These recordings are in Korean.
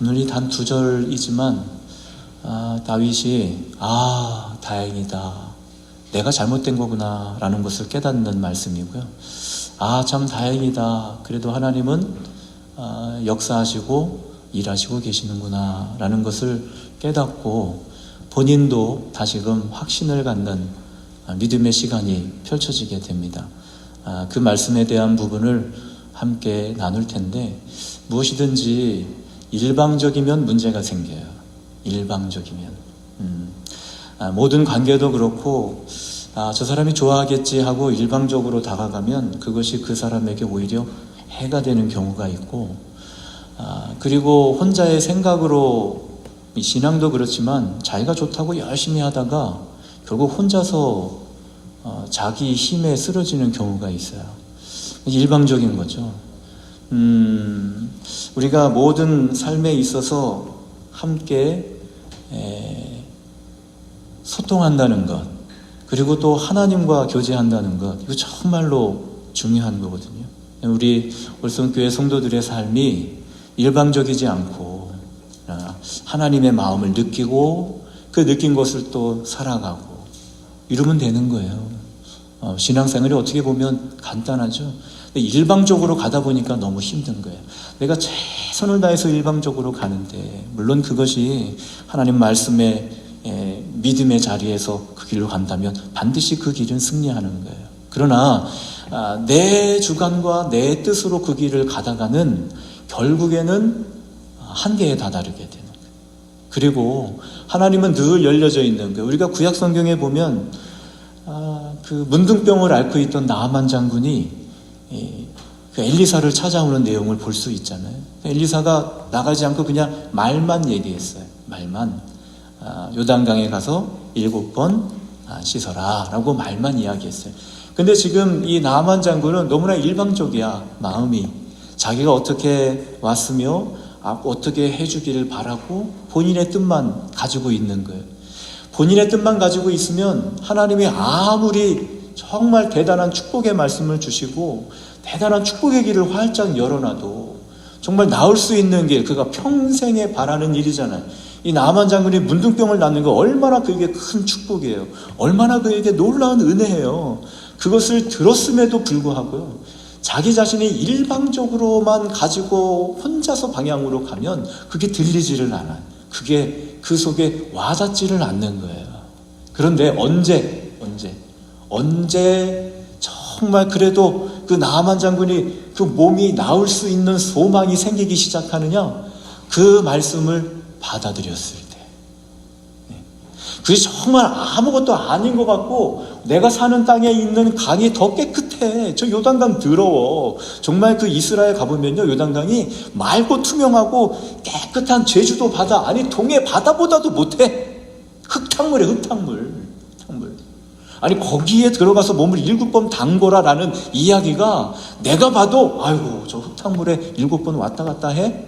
오늘이 단 2절이지만 다윗이 다행이다, 내가 잘못된 거구나 라는 것을 깨닫는 말씀이고요. 참 다행이다, 그래도 하나님은 역사하시고 일하시고 계시는구나 라는 것을 깨닫고 본인도 다시금 확신을 갖는 믿음의 시간이 펼쳐지게 됩니다. 그 말씀에 대한 부분을 함께 나눌 텐데, 무엇이든지 일방적이면 문제가 생겨요. 일방적이면 모든 관계도 그렇고 저 사람이 좋아하겠지 하고 일방적으로 다가가면 그것이 그 사람에게 오히려 해가 되는 경우가 있고, 그리고 혼자의 생각으로, 신앙도 그렇지만 자기가 좋다고 열심히 하다가 결국 혼자서 자기 힘에 쓰러지는 경우가 있어요. 일방적인 거죠. 우리가 모든 삶에 있어서 함께 소통한다는 것, 그리고 또 하나님과 교제한다는 것, 이거 정말로 중요한 거거든요. 우리 올성교회 성도들의 삶이 일방적이지 않고 하나님의 마음을 느끼고 그 느낀 것을 또 살아가고 이러면 되는 거예요. 신앙생활이 어떻게 보면 간단하죠. 일방적으로 가다 보니까 너무 힘든 거예요. 내가 최선을 다해서 일방적으로 가는데, 물론 그것이 하나님 말씀의 믿음의 자리에서 그 길로 간다면 반드시 그 길은 승리하는 거예요. 그러나 내 주관과 내 뜻으로 그 길을 가다가는 결국에는 한계에 다다르게 되는 거예요. 그리고 하나님은 늘 열려져 있는 거예요. 우리가 구약 성경에 보면 그 문둥병을 앓고 있던 나아만 장군이 그 엘리사를 찾아오는 내용을 볼 수 있잖아요. 엘리사가 나가지 않고 그냥 말만 얘기했어요. 말만. 요단강에 가서 7번 씻어라 라고 말만 이야기했어요. 근데 지금 이 나아만 장군은 너무나 일방적이야. 마음이 자기가 어떻게 왔으며 어떻게 해주기를 바라고 본인의 뜻만 가지고 있는 거예요. 본인의 뜻만 가지고 있으면 하나님이 아무리 정말 대단한 축복의 말씀을 주시고 대단한 축복의 길을 활짝 열어놔도 정말 나올 수 있는 길, 그가 평생에 바라는 일이잖아요. 이 나아만 장군이 문둥병을 낫는 거 얼마나 그에게 큰 축복이에요. 얼마나 그에게 놀라운 은혜예요. 그것을 들었음에도 불구하고요, 자기 자신이 일방적으로만 가지고 혼자서 방향으로 가면 그게 들리지를 않아요. 그게 그 속에 와닿지를 않는 거예요. 그런데 언제 정말 그래도 그 나아만 장군이 그 몸이 나을 수 있는 소망이 생기기 시작하느냐? 그 말씀을 받아들였을 때. 그게 정말 아무것도 아닌 것 같고, 내가 사는 땅에 있는 강이 더 깨끗해. 저 요단강 더러워. 정말 그 이스라엘 가보면요, 요단강이 맑고 투명하고 깨끗한 제주도 바다, 아니 동해 바다보다도 못해. 흙탕물이야, 흙탕물. 아니 거기에 들어가서 몸을 7번 담궈라라는 이야기가 내가 봐도 아이고 저 흙탕물에 7번 왔다 갔다 해?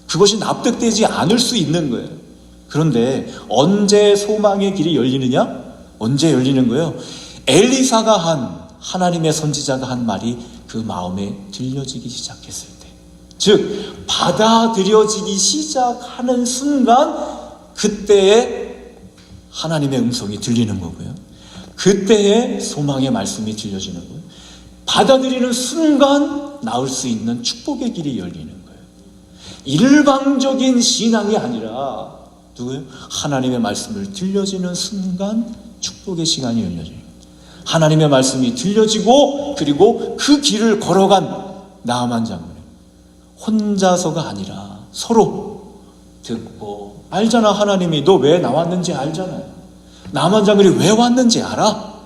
그것이 납득되지 않을 수 있는 거예요. 그런데 언제 소망의 길이 열리느냐? 언제 열리는 거예요? 엘리사가 하나님의 선지자가 한 말이 그 마음에 들려지기 시작했을 때, 즉 받아들여지기 시작하는 순간, 그때에 하나님의 음성이 들리는 거고요. 그때에 소망의 말씀이 들려지는 거예요. 받아들이는 순간 나올 수 있는 축복의 길이 열리는 거예요. 일방적인 신앙이 아니라 누구예요? 하나님의 말씀을 들려지는 순간 축복의 시간이 열려져요. 하나님의 말씀이 들려지고, 그리고 그 길을 걸어간 나아만 장군, 혼자서가 아니라 서로 듣고, 알잖아. 하나님이 너 왜 나왔는지 알잖아요. 나아만 장군이 왜 왔는지 알아?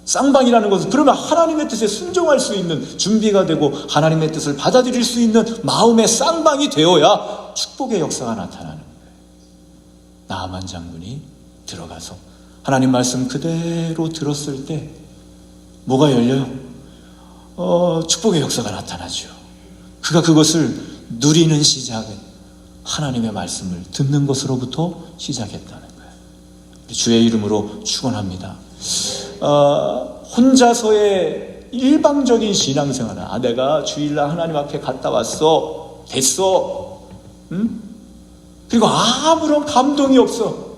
쌍방이라는 것은 그러면 하나님의 뜻에 순종할 수 있는 준비가 되고 하나님의 뜻을 받아들일 수 있는 마음의 쌍방이 되어야 축복의 역사가 나타나는 거예요. 나아만 장군이 들어가서 하나님 말씀 그대로 들었을 때 뭐가 열려요? 축복의 역사가 나타나죠. 그가 그것을 누리는 시작은 하나님의 말씀을 듣는 것으로부터 시작했다는 거예요. 주의 이름으로 축원합니다. 혼자서의 일방적인 신앙생활, 내가 주일날 하나님 앞에 갔다 왔어, 됐어, 그리고 아무런 감동이 없어.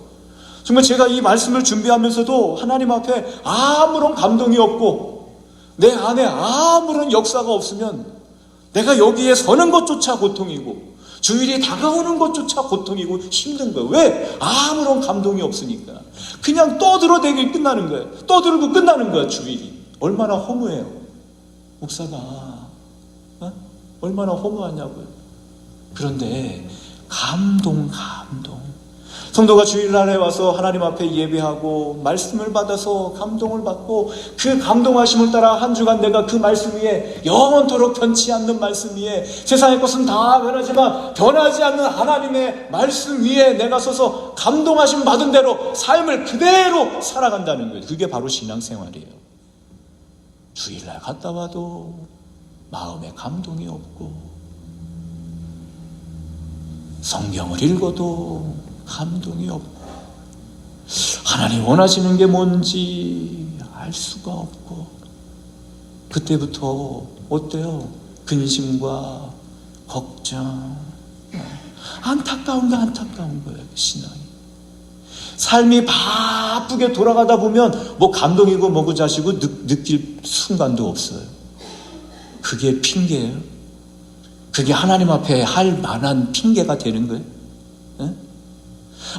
정말 제가 이 말씀을 준비하면서도 하나님 앞에 아무런 감동이 없고 내 안에 아무런 역사가 없으면 내가 여기에 서는 것조차 고통이고 주일이 다가오는 것조차 고통이고 힘든 거예요. 왜? 아무런 감동이 없으니까. 그냥 떠들어대기 끝나는 거예요. 떠들고 끝나는 거야, 주일이. 얼마나 허무해요. 목사가 얼마나 허무하냐고요. 그런데 감동. 성도가 주일날에 와서 하나님 앞에 예배하고 말씀을 받아서 감동을 받고 그 감동하심을 따라 한 주간 내가 그 말씀 위에 영원토록 변치 않는 말씀 위에 세상의 것은 다 변하지만 변하지 않는 하나님의 말씀 위에 내가 서서 감동하심 받은 대로 삶을 그대로 살아간다는 거예요. 그게 바로 신앙생활이에요. 주일날 갔다 와도 마음에 감동이 없고 성경을 읽어도 감동이 없고 하나님 원하시는 게 뭔지 알 수가 없고 그때부터 어때요? 근심과 걱정, 안타까운 거예요. 신앙이. 삶이 바쁘게 돌아가다 보면 뭐 감동이고 뭐고 자시고 느낄 순간도 없어요. 그게 핑계예요. 그게 하나님 앞에 할 만한 핑계가 되는 거예요. 네?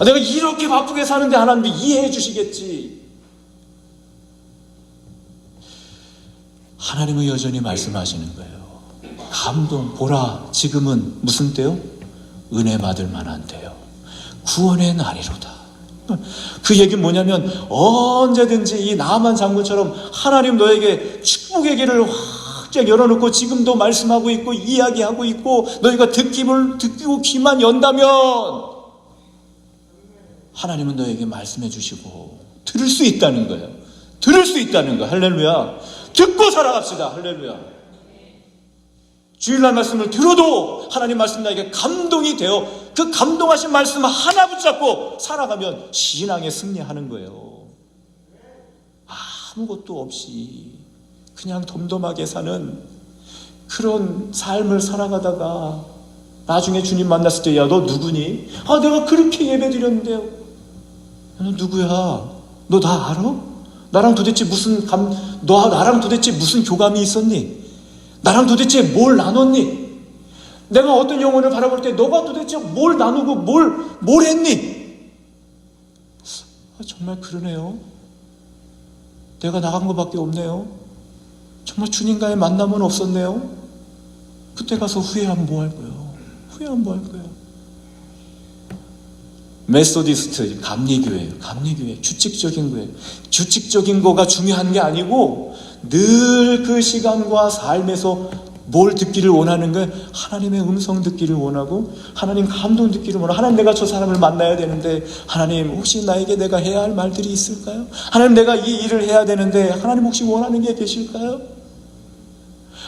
내가 이렇게 바쁘게 사는데 하나님이 이해해 주시겠지. 하나님은 여전히 말씀하시는 거예요. 감동, 보라, 지금은 무슨 때요? 은혜 받을 만한 때요. 구원의 날이로다. 그 얘기는 뭐냐면 언제든지 이 나만 장군처럼 하나님 너에게 축복의 길을 확 열어놓고 지금도 말씀하고 있고 이야기하고 있고 너희가 듣고 귀만 연다면 하나님은 너에게 말씀해 주시고 들을 수 있다는 거예요. 들을 수 있다는 거. 할렐루야. 듣고 살아갑시다. 할렐루야. 주일날 말씀을 들어도 하나님 말씀 나에게 감동이 되어 그 감동하신 말씀 하나 붙잡고 살아가면 신앙에 승리하는 거예요. 아무것도 없이 그냥 덤덤하게 사는 그런 삶을 살아가다가 나중에 주님 만났을 때 야, 너 누구니? 내가 그렇게 예배드렸는데요. 너 누구야? 너 나 알아? 나랑 도대체 무슨 교감이 있었니? 나랑 도대체 뭘 나눴니? 내가 어떤 영혼을 바라볼 때 너가 도대체 뭘 나누고 뭘 했니? 정말 그러네요. 내가 나간 것밖에 없네요. 정말 주님과의 만남은 없었네요. 그때 가서 후회하면 뭐 할 거예요? 메소디스트 감리교회예요. 규칙적인 거예요. 규칙적인 거가 중요한 게 아니고 늘 그 시간과 삶에서 뭘 듣기를 원하는 거예요? 하나님의 음성 듣기를 원하고 하나님 감동 듣기를 원하고 하나님 내가 저 사람을 만나야 되는데 하나님 혹시 나에게 내가 해야 할 말들이 있을까요? 하나님 내가 이 일을 해야 되는데 하나님 혹시 원하는 게 계실까요?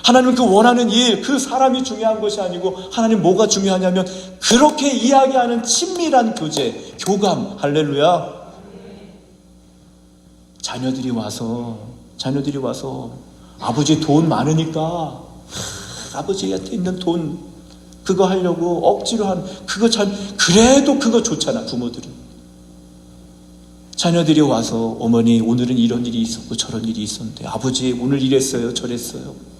하나님은 그 원하는 일, 그 사람이 중요한 것이 아니고 하나님 뭐가 중요하냐면 그렇게 이야기하는 친밀한 교제, 교감. 할렐루야. 자녀들이 와서 아버지 돈 많으니까 아버지한테 있는 돈 그거 하려고 억지로 그래도 그거 좋잖아. 부모들은 자녀들이 와서 어머니 오늘은 이런 일이 있었고 저런 일이 있었는데 아버지 오늘 이랬어요 저랬어요.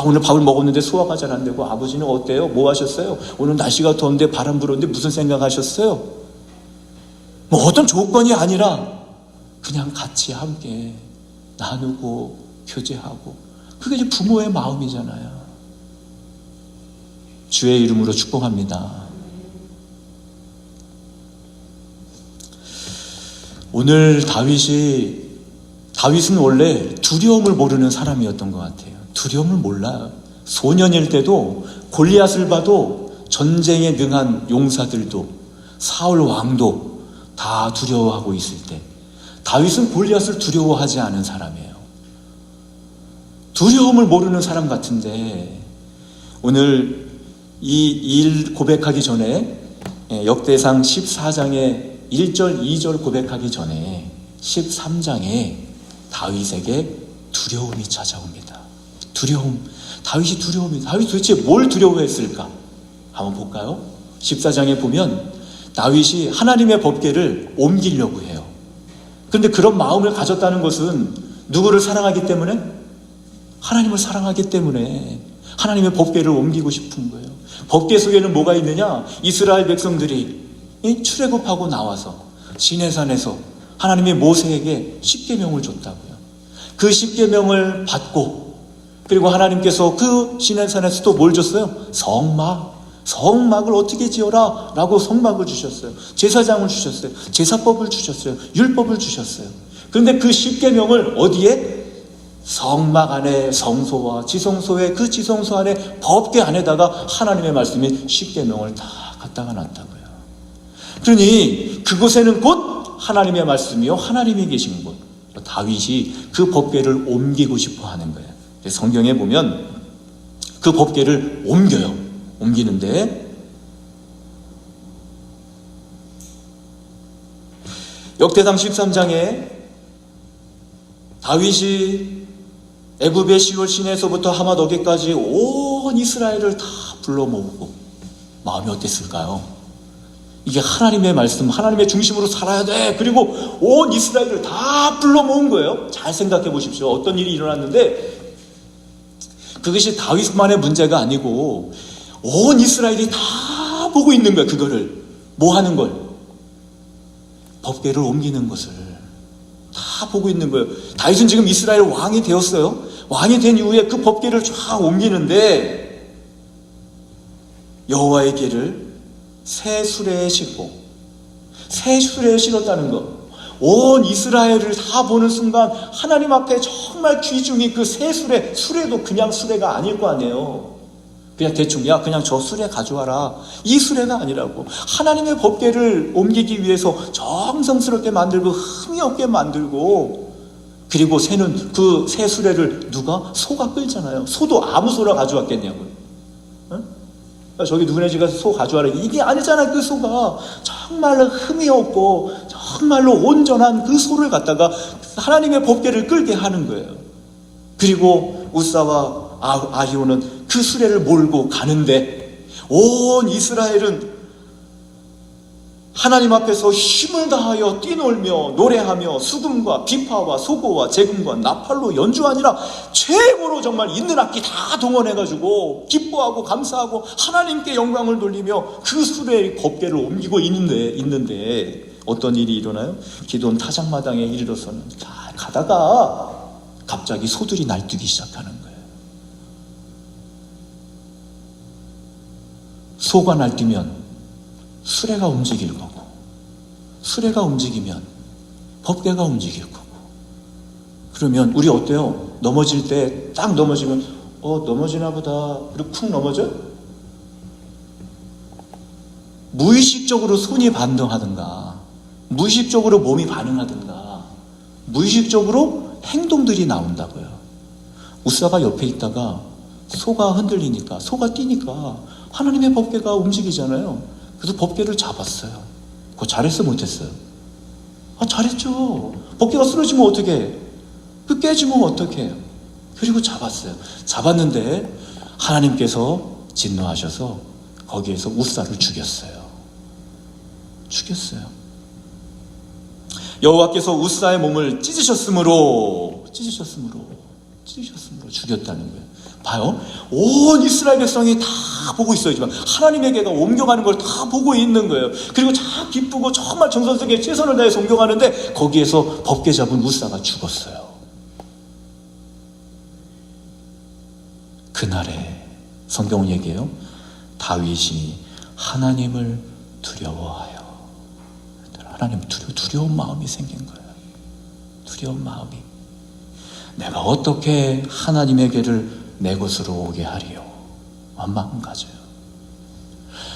오늘 밥을 먹었는데 소화가 잘 안 되고 아버지는 어때요? 뭐 하셨어요? 오늘 날씨가 더운데 바람 불었는데 무슨 생각하셨어요? 뭐 어떤 조건이 아니라 그냥 같이 함께 나누고 교제하고 그게 이제 부모의 마음이잖아요. 주의 이름으로 축복합니다. 오늘 다윗은 원래 두려움을 모르는 사람이었던 것 같아요. 두려움을 몰라요. 소년일 때도 골리앗을 봐도 전쟁에 능한 용사들도 사울 왕도 다 두려워하고 있을 때 다윗은 골리앗을 두려워하지 않은 사람이에요. 두려움을 모르는 사람 같은데 오늘 이 일 고백하기 전에 역대상 14장의 1절 2절 고백하기 전에 13장에 다윗에게 두려움이 찾아옵니다. 다윗이 도대체 뭘 두려워했을까? 한번 볼까요? 14장에 보면 다윗이 하나님의 법궤를 옮기려고 해요. 그런데 그런 마음을 가졌다는 것은 누구를 사랑하기 때문에? 하나님을 사랑하기 때문에 하나님의 법궤를 옮기고 싶은 거예요. 법궤 속에는 뭐가 있느냐? 이스라엘 백성들이 출애굽하고 나와서 시내산에서 하나님의 모세에게 십계명을 줬다고요. 그 십계명을 받고 그리고 하나님께서 그 시내산에서 또 뭘 줬어요? 성막을 어떻게 지어라 라고 성막을 주셨어요. 제사장을 주셨어요. 제사법을 주셨어요. 율법을 주셨어요. 그런데 그 십계명을 어디에? 성막 안에 성소와 지성소에 그 지성소 안에 법궤 안에다가 하나님의 말씀인 십계명을 다 갖다가 놨다고요. 그러니 그곳에는 곧 하나님의 말씀이요 하나님이 계신 곳. 다윗이 그 법궤를 옮기고 싶어 하는 거예요. 성경에 보면 그 법궤를 옮기는데 역대상 13장에 다윗이 애굽의 시올 시내에서부터 하맛 어귀까지 온 이스라엘을 다 불러 모으고 마음이 어땠을까요? 이게 하나님의 말씀, 하나님의 중심으로 살아야 돼. 그리고 온 이스라엘을 다 불러 모은 거예요. 잘 생각해 보십시오. 어떤 일이 일어났는데 그것이 다윗만의 문제가 아니고 온 이스라엘이 다 보고 있는 거예요. 그거를 뭐 하는 걸? 법궤를 옮기는 것을 다 보고 있는 거예요. 다윗은 지금 이스라엘 왕이 되었어요. 왕이 된 이후에 그 법궤를 쫙 옮기는데 여호와의 궤를 새 수레에 싣고 새 수레에 실었다는 것. 온 이스라엘을 다 보는 순간 하나님 앞에 정말 귀중히 그 새 수레도 그냥 수레가 아닐 거 아니에요. 그냥 대충 야 그냥 저 수레 가져와라. 이 수레가 아니라고. 하나님의 법궤를 옮기기 위해서 정성스럽게 만들고 흠이 없게 만들고 그리고 새는 그 새 수레를 누가? 소가 끌잖아요. 소도 아무 소나 가져왔겠냐고요. 저기 누구네 집에 소 가져와라. 이게 아니잖아요. 그 소가 정말로 흠이 없고 정말로 온전한 그 소를 갖다가 하나님의 법궤를 끌게 하는 거예요. 그리고 우사와 아히오는 그 수레를 몰고 가는데 온 이스라엘은 하나님 앞에서 힘을 다하여 뛰놀며 노래하며 수금과 비파와 소고와 재금과 나팔로 연주하니라. 최고로 정말 있는 악기 다 동원해가지고 기뻐하고 감사하고 하나님께 영광을 돌리며 그 수레의 법궤를 옮기고 있는데 어떤 일이 일어나요? 기드온 타작마당에 이르러서는 가다가 갑자기 소들이 날뛰기 시작하는 거예요. 소가 날뛰면 수레가 움직일 거고 수레가 움직이면 법궤가 움직일 거고 그러면 우리 어때요? 넘어질 때 딱 넘어지면 넘어지나 보다 그리고 쿵 넘어져? 무의식적으로 손이 반동하든가 무의식적으로 몸이 반응하든가 무의식적으로 행동들이 나온다고요. 우사가 옆에 있다가 소가 흔들리니까 소가 뛰니까 하나님의 법궤가 움직이잖아요. 그래서 법궤를 잡았어요. 그거 잘했어 못했어요? 잘했죠. 법궤가 쓰러지면 어떡해? 그 깨지면 어떡해? 그리고 잡았어요. 잡았는데 하나님께서 진노하셔서 거기에서 우사를 죽였어요. 여호와께서 우사의 몸을 찢으셨으므로 죽였다는 거예요. 봐요. 온 이스라엘 백성이 다 보고 있어요. 지금 하나님의 궤가 옮겨가는 걸 다 보고 있는 거예요. 그리고 참 기쁘고 정말 정성스럽게 최선을 다해서 옮겨가는데 거기에서 법궤 잡은 우사가 죽었어요. 그날에 성경은 얘기해요. 다윗이 하나님을 두려워하여 하나님 두려운 마음이 생긴 거예요. 두려운 마음이. 내가 어떻게 하나님의 궤를 내 곳으로 오게 하리요? 마음 가져요.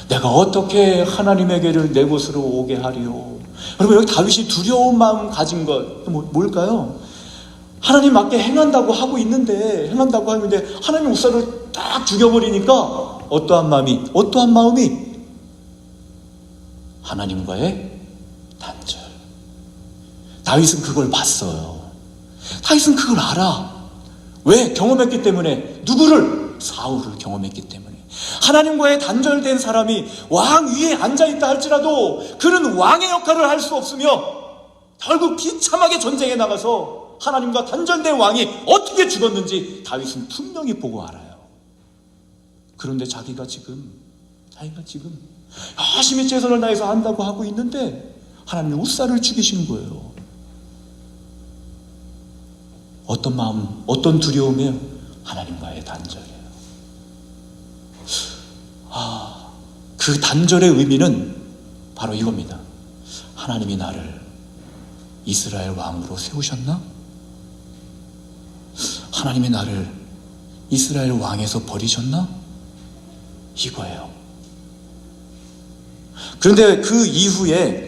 내가 어떻게 하나님의 궤를 내 곳으로 오게 하리요? 여러분 여기 다윗이 두려운 마음 가진 것 뭘까요? 하나님 맞게 행한다고 하고 있는데 하나님 우사를 딱 죽여버리니까 어떠한 마음이? 하나님과의 단절. 다윗은 그걸 봤어요. 다윗은 그걸 알아. 왜? 경험했기 때문에. 누구를? 사울을 경험했기 때문에. 하나님과의 단절된 사람이 왕 위에 앉아있다 할지라도 그는 왕의 역할을 할 수 없으며 결국 비참하게 전쟁에 나가서 하나님과 단절된 왕이 어떻게 죽었는지 다윗은 분명히 보고 알아요. 그런데 자기가 지금 열심히 최선을 다해서 한다고 하고 있는데 하나님이 웃사를 죽이신 거예요. 어떤 마음, 어떤 두려움이에요? 하나님과의 단절이에요. 그 단절의 의미는 바로 이겁니다. 하나님이 나를 이스라엘 왕으로 세우셨나? 하나님이 나를 이스라엘 왕에서 버리셨나? 이거예요. 그런데 그 이후에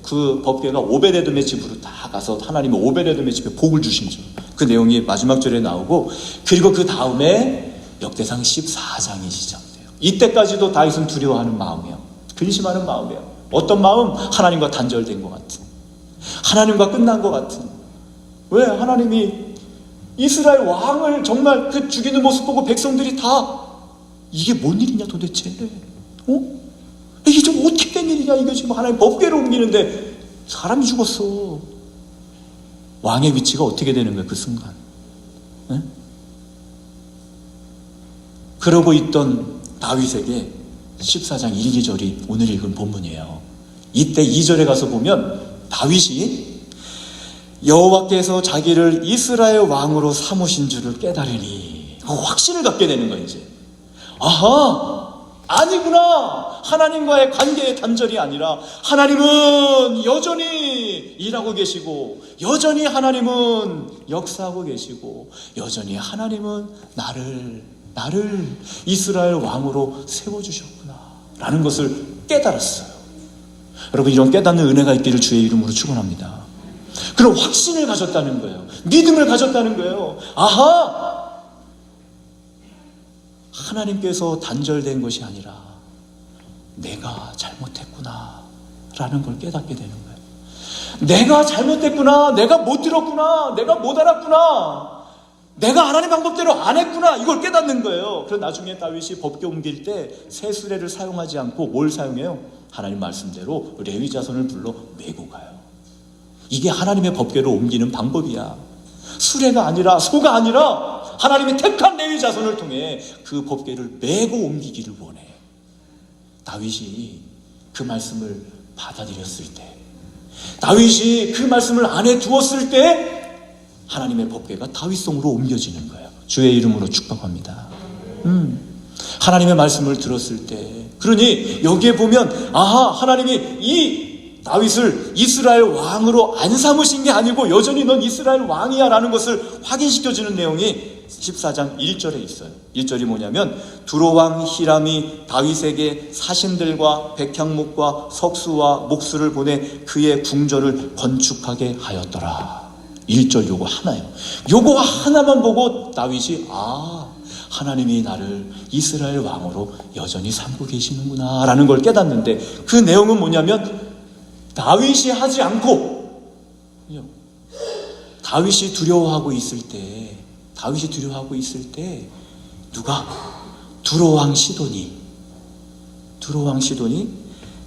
그 법궤가 오베데돔의 집으로 다 가서 하나님은 오베데돔의 집에 복을 주신 줄, 그 내용이 마지막 절에 나오고, 그리고 그 다음에 역대상 14장이 시작돼요. 이때까지도 다윗은 두려워하는 마음이에요. 근심하는 마음이에요. 어떤 마음? 하나님과 단절된 것 같은, 하나님과 끝난 것 같은. 왜? 하나님이 이스라엘 왕을 정말 그 죽이는 모습 보고 백성들이 다 이게 뭔 일이냐 도대체, 이게 좀 어떻게 된 일이냐, 이게 지금 하나님 법궤를 옮기는데 사람이 죽었어. 왕의 위치가 어떻게 되는 거야 그 순간. 네? 그러고 있던 다윗에게 14장 1, 2절이 오늘 읽은 본문이에요. 이때 2절에 가서 보면 다윗이 여호와께서 자기를 이스라엘 왕으로 삼으신 줄을 깨달으니, 확신을 갖게 되는 거예요. 이제 아니구나, 하나님과의 관계의 단절이 아니라 하나님은 여전히 일하고 계시고, 여전히 하나님은 역사하고 계시고, 여전히 하나님은 나를 이스라엘 왕으로 세워주셨구나 라는 것을 깨달았어요. 여러분, 이런 깨닫는 은혜가 있기를 주의 이름으로 축원합니다. 그런 확신을 가졌다는 거예요. 믿음을 가졌다는 거예요. 하나님께서 단절된 것이 아니라 내가 잘못했구나 라는 걸 깨닫게 되는 거예요. 내가 잘못했구나, 내가 못 들었구나, 내가 못 알았구나, 내가 하나님 방법대로 안 했구나, 이걸 깨닫는 거예요. 그래서 나중에 다윗이 법궤 옮길 때 새 수레를 사용하지 않고 뭘 사용해요? 하나님 말씀대로 레위 자손을 불러 메고 가요. 이게 하나님의 법궤를 옮기는 방법이야. 수레가 아니라, 소가 아니라 하나님이 택한 레위 자손을 통해 그 법궤를 메고 옮기기를 원해. 다윗이 그 말씀을 받아들였을 때, 다윗이 그 말씀을 안에 두었을 때 하나님의 법궤가 다윗성으로 옮겨지는 거예요. 주의 이름으로 축복합니다. 하나님의 말씀을 들었을 때, 그러니 여기에 보면 하나님이 이 다윗을 이스라엘 왕으로 안 삼으신 게 아니고 여전히 넌 이스라엘 왕이야 라는 것을 확인시켜주는 내용이 14장 1절에 있어요. 1절이 뭐냐면, 두로왕 히람이 다윗에게 사신들과 백향목과 석수와 목수를 보내 그의 궁전을 건축하게 하였더라. 1절 요거 하나요. 요거 하나만 보고 다윗이 하나님이 나를 이스라엘 왕으로 여전히 삼고 계시는구나 라는 걸 깨닫는데, 그 내용은 뭐냐면, 다윗이 하지 않고, 다윗이 두려워하고 있을 때 누가? 두로왕 시돈이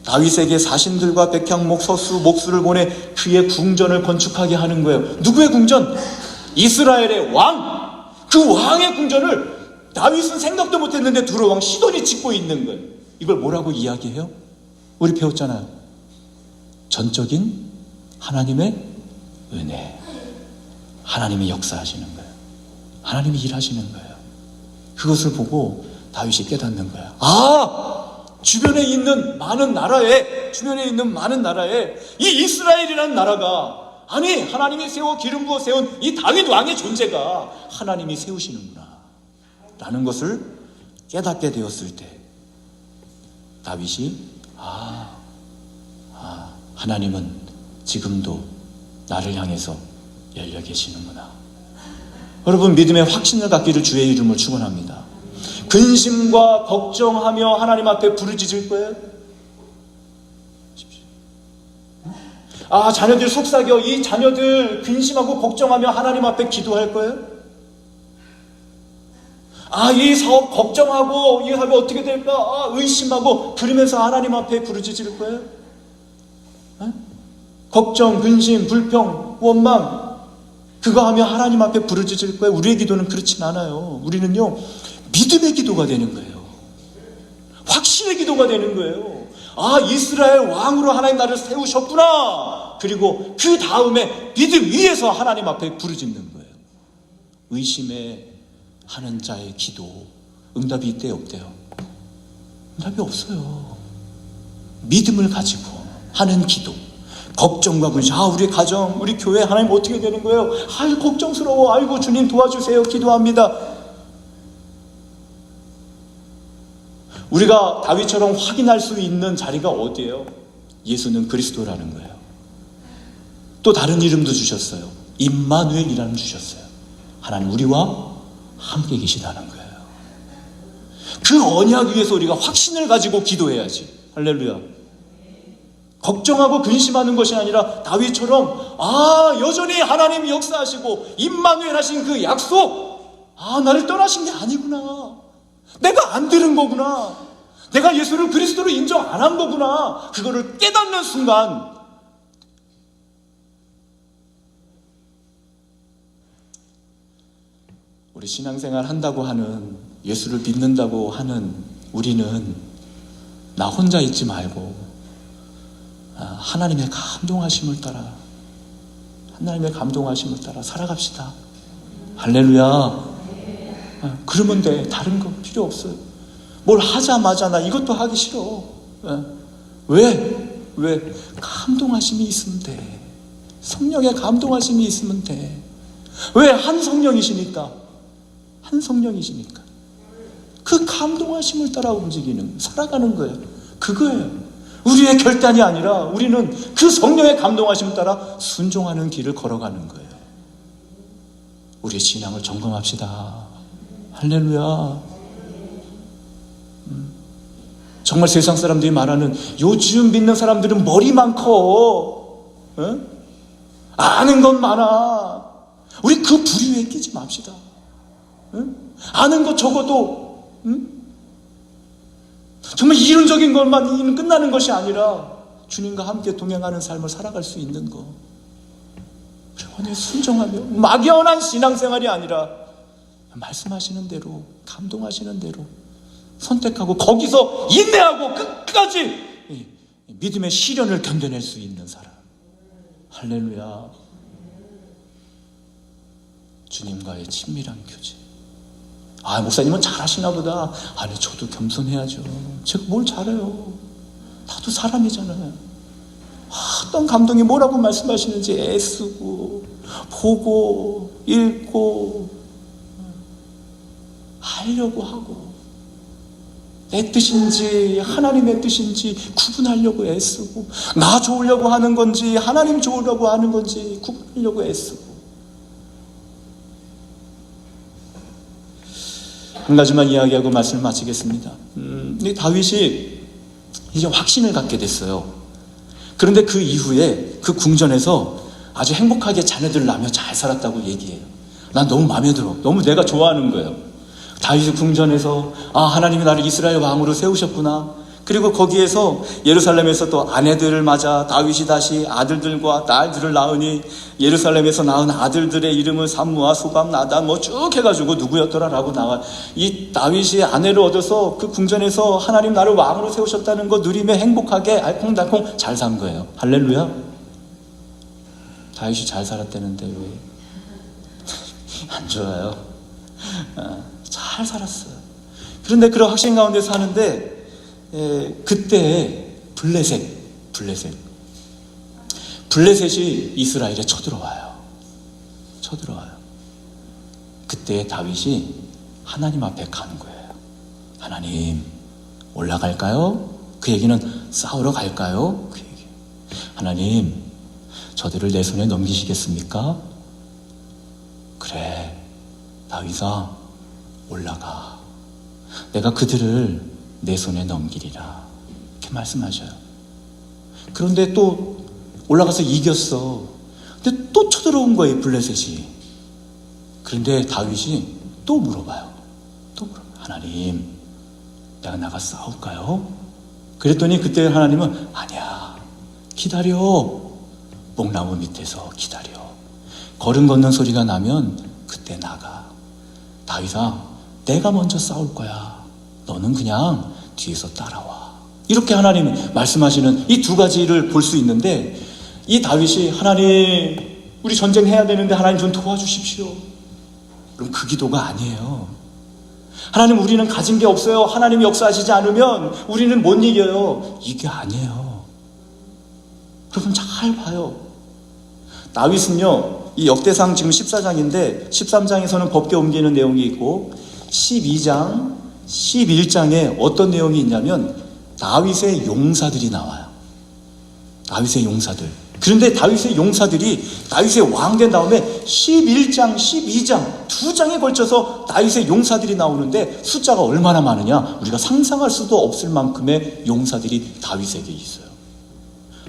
다윗에게 사신들과 백향목, 석수, 목수를 보내 그의 궁전을 건축하게 하는 거예요. 누구의 궁전? 이스라엘의 왕! 그 왕의 궁전을 다윗은 생각도 못했는데 두로왕 시돈이 짓고 있는 거예요. 이걸 뭐라고 이야기해요? 우리 배웠잖아요. 전적인 하나님의 은혜, 하나님이 역사하시는 거예요. 하나님이 일하시는 거예요. 그것을 보고 다윗이 깨닫는 거예요. 주변에 있는 많은 나라에 이 이스라엘이라는 나라가, 하나님이 세워 기름 부어 세운 이 다윗 왕의 존재가 하나님이 세우시는구나 라는 것을 깨닫게 되었을 때 다윗이 하나님은 지금도 나를 향해서 열려 계시는구나. 여러분, 믿음의 확신을 갖기를 주의 이름을 축원합니다. 근심과 걱정하며 하나님 앞에 부르짖을 거예요. 자녀들 속삭여, 이 자녀들 근심하고 걱정하며 하나님 앞에 기도할 거예요. 이 사업 걱정하고 이 사업이 어떻게 될까 의심하고 그러면서 하나님 앞에 부르짖을 거예요? 걱정, 근심, 불평, 원망 그거 하며 하나님 앞에 부르짖을 거예요? 우리의 기도는 그렇진 않아요. 우리는요 믿음의 기도가 되는 거예요. 확신의 기도가 되는 거예요. 이스라엘 왕으로 하나님 나를 세우셨구나. 그리고 그 다음에 믿음 위에서 하나님 앞에 부르짖는 거예요. 의심에 하는 자의 기도 응답이 있대요, 없대요? 응답이 없어요. 믿음을 가지고 하는 기도, 걱정과 근심, 우리 가정, 우리 교회 하나님 어떻게 되는 거예요? 걱정스러워. 아이고 주님 도와주세요. 기도합니다. 우리가 다윗처럼 확인할 수 있는 자리가 어디예요? 예수는 그리스도라는 거예요. 또 다른 이름도 주셨어요. 임마누엘이라는 주셨어요. 하나님 우리와 함께 계시다는 거예요. 그 언약 위에서 우리가 확신을 가지고 기도해야지. 할렐루야. 걱정하고 근심하는 것이 아니라 다윗처럼 여전히 하나님이 역사하시고 임마누엘 하신 그 약속, 나를 떠나신 게 아니구나. 내가 안 들은 거구나. 내가 예수를 그리스도로 인정 안 한 거구나. 그거를 깨닫는 순간 우리 신앙생활 한다고 하는, 예수를 믿는다고 하는 우리는 나 혼자 있지 말고 하나님의 감동하심을 따라, 하나님의 감동하심을 따라 살아갑시다. 할렐루야. 그러면 돼. 다른 거 필요 없어요. 뭘 하자마자 나 이것도 하기 싫어. 왜? 감동하심이 있으면 돼. 성령의 감동하심이 있으면 돼. 왜? 한 성령이시니까. 한 성령이시니까. 그 감동하심을 따라 움직이는, 살아가는 거예요. 그거예요. 우리의 결단이 아니라 우리는 그 성령의 감동하심을 따라 순종하는 길을 걸어가는 거예요. 우리의 신앙을 점검합시다. 할렐루야. 정말 세상 사람들이 말하는, 요즘 믿는 사람들은 머리만 커. 아는 건 많아. 우리 그 부류에 끼지 맙시다. 아는 것 적어도 정말 이론적인 것만 끝나는 것이 아니라 주님과 함께 동행하는 삶을 살아갈 수 있는 것, 그리고 순종하며 막연한 신앙생활이 아니라 말씀하시는 대로, 감동하시는 대로 선택하고 거기서 인내하고 끝까지 믿음의 시련을 견뎌낼 수 있는 사람. 할렐루야. 주님과의 친밀한 교제. 목사님은 잘하시나 보다. 아니, 저도 겸손해야죠. 제가 뭘 잘해요. 나도 사람이잖아요. 어떤 감독이 뭐라고 말씀하시는지 애쓰고 보고 읽고 하려고 하고, 내 뜻인지 하나님의 뜻인지 구분하려고 애쓰고, 나 좋으려고 하는 건지 하나님 좋으려고 하는 건지 구분하려고 애쓰고. 한 가지만 이야기하고 말씀을 마치겠습니다. 다윗이 이제 확신을 갖게 됐어요. 그런데 그 이후에 그 궁전에서 아주 행복하게 자녀들을 낳으며 잘 살았다고 얘기해요. 난 너무 마음에 들어. 너무 내가 좋아하는 거예요. 다윗이 궁전에서 하나님이 나를 이스라엘 왕으로 세우셨구나. 그리고 거기에서 예루살렘에서 또 아내들을 맞아 다윗이 다시 아들들과 딸들을 낳으니, 예루살렘에서 낳은 아들들의 이름은 삼무와 소밤, 나단 쭉 해가지고 누구였더라라고 나와. 이 다윗이 아내를 얻어서 그 궁전에서 하나님 나를 왕으로 세우셨다는 거 누리며 행복하게 알콩달콩 잘 산 거예요. 할렐루야. 다윗이 잘 살았다는데 왜 안 좋아요? 잘 살았어요. 그런데 그런 확신 가운데 사는데 그때 블레셋이 이스라엘에 쳐들어와요. 그때 다윗이 하나님 앞에 가는 거예요. 하나님, 올라갈까요? 그 얘기는 싸우러 갈까요? 그 얘기. 하나님, 저들을 내 손에 넘기시겠습니까? 그래, 다윗아, 올라가. 내가 그들을 내 손에 넘기리라. 이렇게 말씀하셔요. 그런데 또 올라가서 이겼어. 근데 또 쳐들어온 거예요, 블레셋이. 그런데 다윗이 또 물어봐요. 또 하나님, 내가 나가 싸울까요? 그랬더니 그때 하나님은 아니야, 기다려. 뽕나무 밑에서 기다려. 걸음 걷는 소리가 나면 그때 나가. 다윗아, 내가 먼저 싸울 거야. 너는 그냥 뒤에서 따라와. 이렇게 하나님이 말씀하시는 이 두 가지를 볼 수 있는데, 이 다윗이 하나님, 우리 전쟁해야 되는데 하나님 좀 도와주십시오. 그럼 그 기도가 아니에요. 하나님, 우리는 가진 게 없어요. 하나님이 역사하시지 않으면 우리는 못 이겨요. 이게 아니에요. 여러분 잘 봐요. 다윗은요, 이 역대상 지금 14장인데 13장에서는 법궤 옮기는 내용이 있고 12장, 11장에 어떤 내용이 있냐면 다윗의 용사들이 나와요. 다윗의 용사들. 그런데 다윗의 용사들이 다윗의 왕 된 다음에 11장, 12장 두 장에 걸쳐서 다윗의 용사들이 나오는데 숫자가 얼마나 많으냐? 우리가 상상할 수도 없을 만큼의 용사들이 다윗에게 있어요.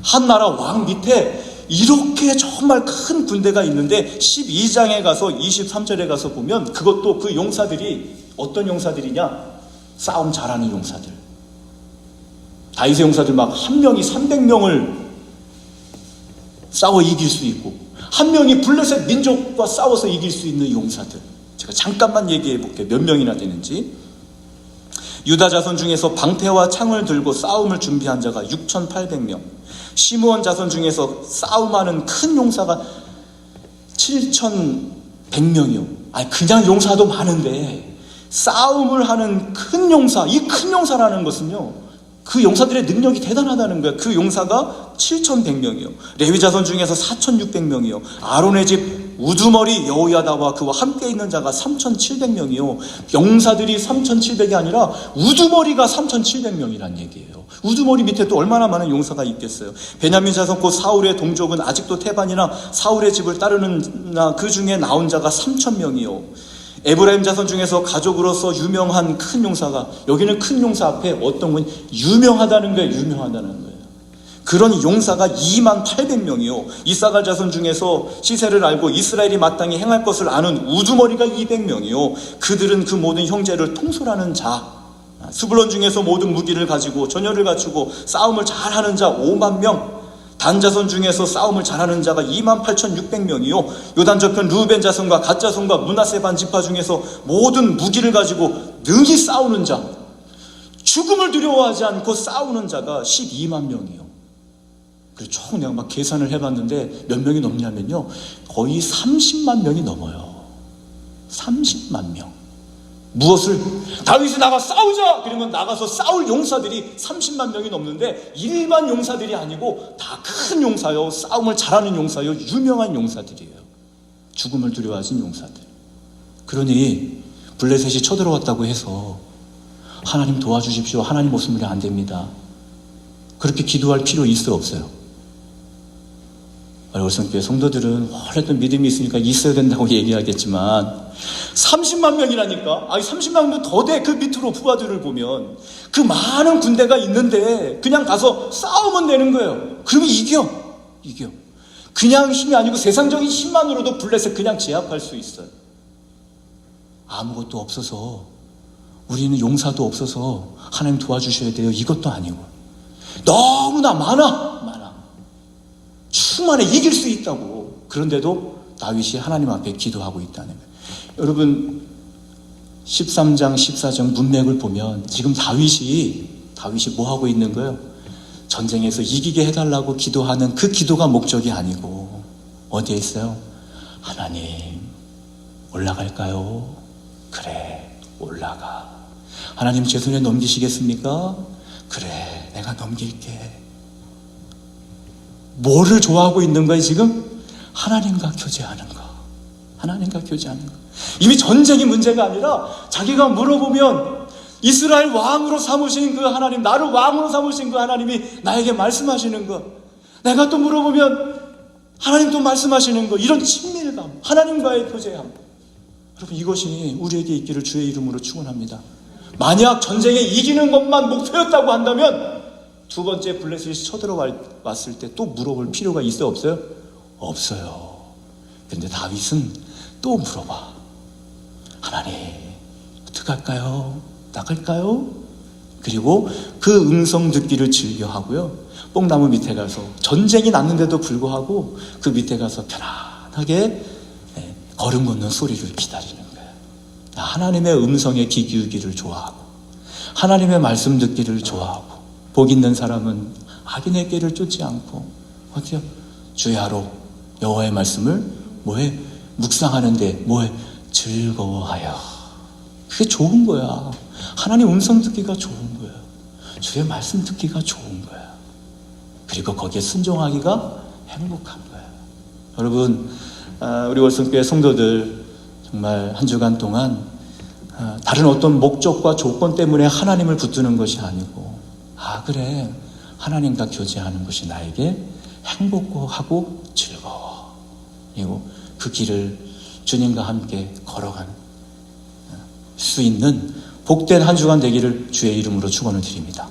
한 나라 왕 밑에 이렇게 정말 큰 군대가 있는데 12장에 가서 23절에 가서 보면 그것도 그 용사들이 어떤 용사들이냐? 싸움 잘하는 용사들. 다윗의 용사들 막 한 명이 300명을 싸워 이길 수 있고 한 명이 블레셋 민족과 싸워서 이길 수 있는 용사들. 제가 잠깐만 얘기해 볼게요. 몇 명이나 되는지. 유다 자손 중에서 방패와 창을 들고 싸움을 준비한 자가 6,800명. 시므온 자손 중에서 싸움하는 큰 용사가 7,100명이요. 아니 그냥 용사도 많은데 싸움을 하는 큰 용사, 이 큰 용사라는 것은요, 그 용사들의 능력이 대단하다는 거예요. 그 용사가 7,100명이요. 레위 자손 중에서 4,600명이요. 아론의 집 우두머리 여호야다와 그와 함께 있는 자가 3,700명이요. 용사들이 3,700이 아니라 우두머리가 3,700명이란 얘기예요. 우두머리 밑에 또 얼마나 많은 용사가 있겠어요. 베냐민 자손 곧 사울의 동족은 아직도 태반이나 사울의 집을 따르는 그 중에 나온 자가 3,000명이요. 에브라임 자손 중에서 가족으로서 유명한 큰 용사가, 여기는 큰 용사 앞에 어떤 분 유명하다는 거예요. 유명하다는 거예요. 그런 용사가 28,000명이요. 이사갈 자손 중에서 시세를 알고 이스라엘이 마땅히 행할 것을 아는 우두머리가 200명이요. 그들은 그 모든 형제를 통솔하는 자. 스불론 중에서 모든 무기를 가지고 전열을 갖추고 싸움을 잘하는 자 50,000명. 단 자손 중에서 싸움을 잘하는 자가 28,600명이요. 요단 저편 루벤 자손과 갓 자손과 므낫세 반 지파 중에서 모든 무기를 가지고 능히 싸우는 자, 죽음을 두려워하지 않고 싸우는 자가 12만 명이요. 그래서 총 내가 막 계산을 해봤는데 몇 명이 넘냐면요, 거의 30만 명이 넘어요. 30만 명. 무엇을? 다윗이 나가 싸우자! 그러면 나가서 싸울 용사들이 30만 명이 넘는데 일반 용사들이 아니고 다 큰 용사요, 싸움을 잘하는 용사요, 유명한 용사들이에요. 죽음을 두려워하신 용사들. 그러니 블레셋이 쳐들어왔다고 해서 하나님 도와주십시오, 하나님 없으면 안 됩니다, 그렇게 기도할 필요 있어요, 없어요? 월성교회 성도들은 오랫동안 믿음이 있으니까 있어야 된다고 얘기하겠지만 30만 명이라니까. 아니 30만 명 더 돼. 그 밑으로 부하들을 보면 그 많은 군대가 있는데 그냥 가서 싸우면 되는 거예요. 그러면 이겨. 그냥 힘이 아니고 세상적인 힘만으로도 블레셋 그냥 제압할 수 있어요. 아무것도 없어서, 우리는 용사도 없어서 하나님 도와주셔야 돼요, 이것도 아니고 너무나 많아. 충만해, 이길 수 있다고. 그런데도 다윗이 하나님 앞에 기도하고 있다는 거예요. 여러분 13장 14장 문맥을 보면 지금 다윗이 뭐 하고 있는 거예요? 전쟁에서 이기게 해달라고 기도하는 그 기도가 목적이 아니고 어디에 있어요? 하나님 올라갈까요? 그래, 올라가. 하나님 제 손에 넘기시겠습니까? 그래, 내가 넘길게. 뭐를 좋아하고 있는 거예요 지금? 하나님과 교제하는 거. 이미 전쟁이 문제가 아니라 자기가 물어보면 이스라엘 왕으로 삼으신 그 하나님, 나를 왕으로 삼으신 그 하나님이 나에게 말씀하시는 거, 내가 또 물어보면 하나님 또 말씀하시는 거, 이런 친밀감, 하나님과의 교제함. 여러분 이것이 우리에게 있기를 주의 이름으로 축원합니다. 만약 전쟁에 이기는 것만 목표였다고 한다면 두 번째 블레셋이 쳐들어왔을 때 또 물어볼 필요가 있어요, 없어요? 없어요. 그런데 다윗은 또 물어봐. 하나님, 들어갈까요? 나갈까요? 그리고 그 음성 듣기를 즐겨하고요. 뽕나무 밑에 가서 전쟁이 났는데도 불구하고 그 밑에 가서 편안하게 걸음 걷는 소리를 기다리는 거예요. 하나님의 음성에 귀 기울기를 좋아하고 하나님의 말씀 듣기를 좋아하고 복 있는 사람은 악인의 길을 쫓지 않고 어때요? 주야로 여호와의 말씀을 뭐해? 묵상하는데 뭐해? 즐거워하여. 그게 좋은 거야. 하나님 음성 듣기가 좋은 거예요. 주의 말씀 듣기가 좋은 거예요. 그리고 거기에 순종하기가 행복한 거예요. 여러분, 우리 월성교회 성도들 정말 한 주간 동안 다른 어떤 목적과 조건 때문에 하나님을 붙드는 것이 아니고 그래, 하나님과 교제하는 것이 나에게 행복하고 즐거워. 그리고 그 길을 주님과 함께 걸어갈 수 있는 복된 한 주간 되기를 주의 이름으로 축원을 드립니다.